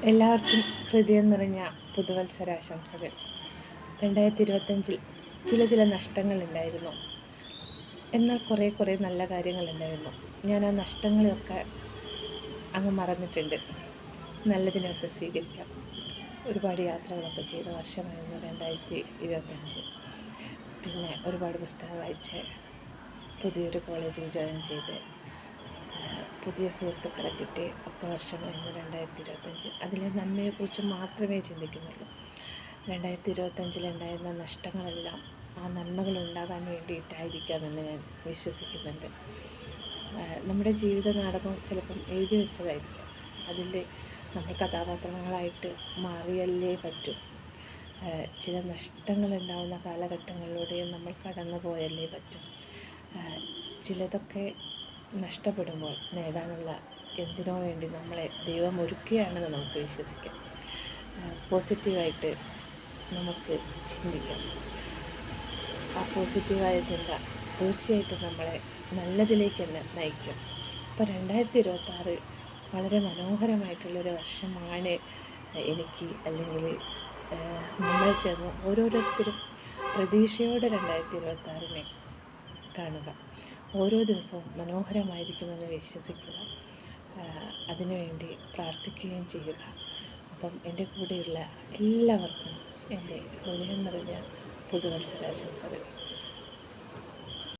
എല്ലാവർക്കും ഹൃദയം നിറഞ്ഞ പുതുവത്സരാശംസകൾ. 2025 ചില നഷ്ടങ്ങളുണ്ടായിരുന്നു. എന്നാൽ കുറേ നല്ല കാര്യങ്ങളുണ്ടായിരുന്നു. ഞാൻ ആ നഷ്ടങ്ങളെയൊക്കെ അങ്ങ് മറന്നിട്ടുണ്ട്. നല്ലതിനൊക്കെ സ്വീകരിക്കാം. ഒരുപാട് യാത്രകളൊക്കെ ചെയ്ത വർഷമായിരുന്നു 2025. പിന്നെ ഒരുപാട് പുസ്തകം വായിച്ച് പുതിയൊരു കോളേജിൽ ജോയിൻ ചെയ്ത് പുതിയ സുഹൃത്തുക്കളെ കിട്ടി ഒക്കെ വർഷമായിരുന്നു 2025. അതിലെ നന്മയെക്കുറിച്ച് മാത്രമേ ചിന്തിക്കുന്നുള്ളൂ. 2025 നഷ്ടങ്ങളെല്ലാം ആ നന്മകൾ ഉണ്ടാകാൻ വേണ്ടിയിട്ടായിരിക്കാമെന്ന് ഞാൻ വിശ്വസിക്കുന്നുണ്ട്. നമ്മുടെ ജീവിത നാടകം ചിലപ്പം എഴുതി വെച്ചതായിരിക്കും. അതിൽ നമ്മൾ കഥാപാത്രങ്ങളായിട്ട് മാറിയല്ലേ പറ്റൂ. ചില നഷ്ടങ്ങളുണ്ടാവുന്ന കാലഘട്ടങ്ങളിലൂടെയും നമ്മൾ കടന്നു പോയല്ലേ പറ്റും. ചിലതൊക്കെ നഷ്ടപ്പെടുമ്പോൾ നേടാനുള്ള എന്തിനോ വേണ്ടി നമ്മളെ ദൈവം ഒരുക്കുകയാണെന്ന് നമുക്ക് വിശ്വസിക്കാം. പോസിറ്റീവായിട്ട് നമുക്ക് ചിന്തിക്കാം. ആ പോസിറ്റീവായ ചിന്ത തീർച്ചയായിട്ടും നമ്മളെ നല്ലതിലേക്ക് തന്നെ നയിക്കും. അപ്പോൾ 2026 വളരെ മനോഹരമായിട്ടുള്ളൊരു വർഷമാണ് എനിക്ക്, അല്ലെങ്കിൽ നമ്മൾക്കെന്ന് ഓരോരുത്തരും പ്രതീക്ഷയോടെ 2026 കാണുക. ഓരോ ദിവസവും മനോഹരമായിരിക്കുമെന്ന് വിശ്വസിക്കുക. അതിനുവേണ്ടി പ്രാർത്ഥിക്കുകയും ചെയ്യുക. അപ്പം എൻ്റെ കൂടെയുള്ള എല്ലാവർക്കും എൻ്റെ ഹൃദയം നിറഞ്ഞ പുതുവത്സരാശംസകൾ.